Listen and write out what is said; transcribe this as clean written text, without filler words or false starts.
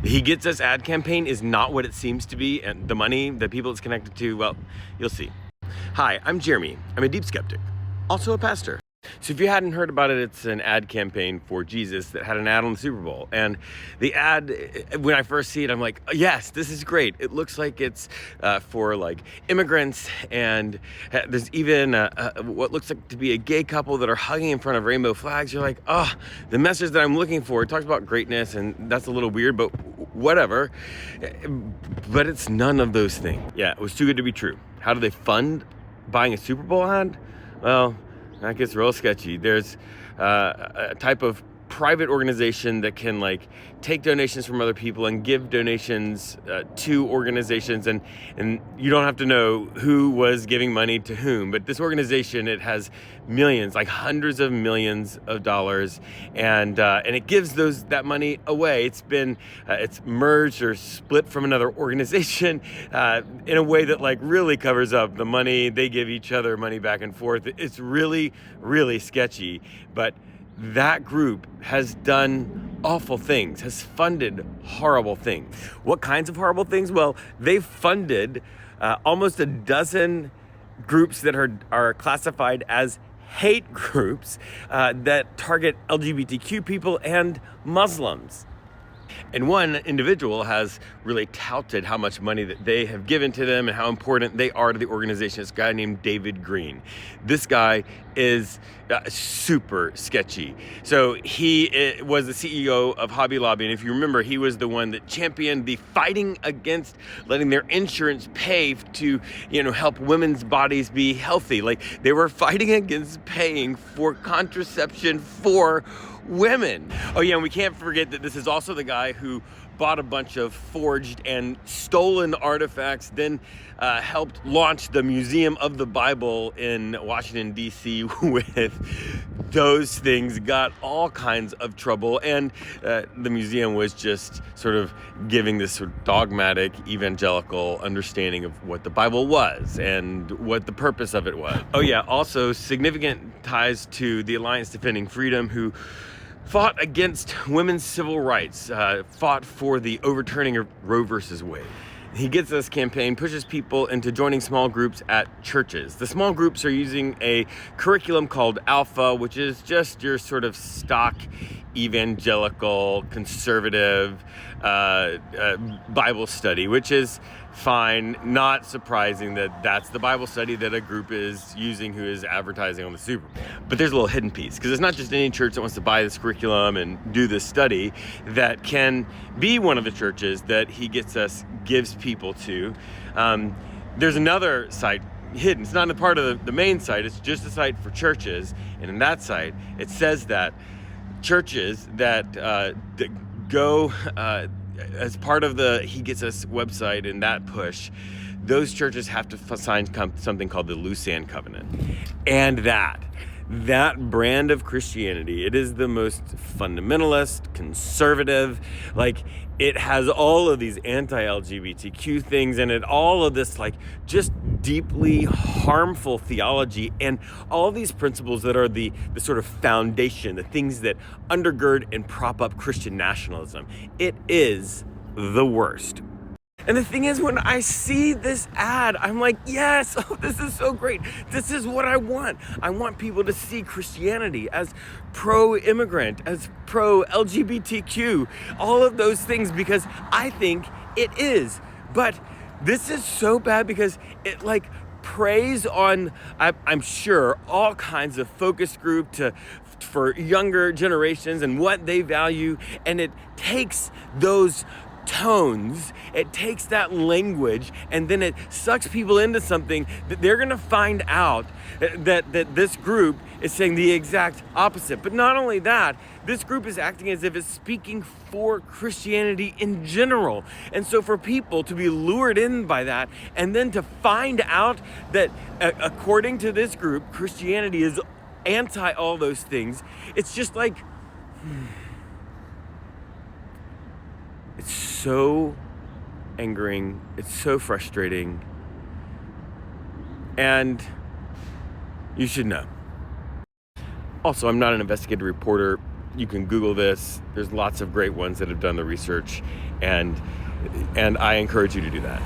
The He Gets Us ad campaign is not what it seems to be, and the money, the people it's connected to, well, you'll see. Hi, I'm Jeremy. I'm a deep skeptic, also a pastor. So if you hadn't heard about it, it's an ad campaign for Jesus that had an ad on the Super Bowl. And the ad, when I first see it, I'm like, yes, this is great. It looks like it's for like immigrants, and there's even what looks like to be a gay couple that are hugging in front of rainbow flags. You're like, oh, the message that I'm looking for. It talks about greatness, and that's a little weird, but whatever. But it's none of those things. Yeah, it was too good to be true. How do they fund buying a Super Bowl ad? Well, that gets real sketchy. There's a type of private organization that can like take donations from other people and give donations to organizations, and you don't have to know who was giving money to whom. But this organization, it has millions, like hundreds of millions of dollars, and it gives that money away. It's been it's merged or split from another organization in a way that like really covers up the money. They give each other money back and forth. It's really, really sketchy, but that group has done awful things, has funded horrible things. What kinds of horrible things? Well, they've funded almost a dozen groups that are classified as hate groups that target LGBTQ people and Muslims. And one individual has really touted how much money that they have given to them and how important they are to the organization. This guy named David Green. This guy is super sketchy. So he was the CEO of Hobby Lobby, and if you remember, he was the one that championed the fighting against letting their insurance pay to, help women's bodies be healthy. Like, they were fighting against paying for contraception for women. Oh yeah, and we can't forget that this is also the guy who bought a bunch of forged and stolen artifacts, then helped launch the Museum of the Bible in Washington, D.C. with those things, got all kinds of trouble, and the museum was just sort of giving this sort of dogmatic evangelical understanding of what the Bible was and what the purpose of it was. Oh yeah, also significant ties to the Alliance Defending Freedom, who fought against women's civil rights, fought for the overturning of Roe versus Wade. He Gets Us campaign pushes people into joining small groups at churches. The small groups are using a curriculum called Alpha, which is just your sort of stock evangelical, conservative Bible study, which is fine. Not surprising that that's the Bible study that a group is using who is advertising on the Super Bowl. But there's a little hidden piece, because it's not just any church that wants to buy this curriculum and do this study that can be one of the churches that He Gets Us gives people to. There's another site hidden. It's not a part of the main site. It's just a site for churches. And in that site, it says that churches that go as part of the He Gets Us website and that push, those churches have to sign something called the Lausanne Covenant. And that brand of Christianity, it is the most fundamentalist, conservative, like it has all of these anti-LGBTQ things in it, all of this like just deeply harmful theology, and all these principles that are the sort of foundation, the things that undergird and prop up Christian nationalism. It is the worst. And the thing is, when I see this ad, I'm like, yes, oh, this is so great. This is what I want. I want people to see Christianity as pro-immigrant, as pro-LGBTQ, all of those things, because I think it is. But this is so bad because it like preys on, I'm sure, all kinds of focus group for younger generations and what they value, and it takes those tones, it takes that language, and then it sucks people into something that they're going to find out that this group is saying the exact opposite. But not only that, this group is acting as if it's speaking for Christianity in general. And so for people to be lured in by that, and then to find out that according to this group, Christianity is anti all those things, it's just like, it's so angering, it's so frustrating, and you should know. Also, I'm not an investigative reporter. You can Google this. There's lots of great ones that have done the research, and I encourage you to do that.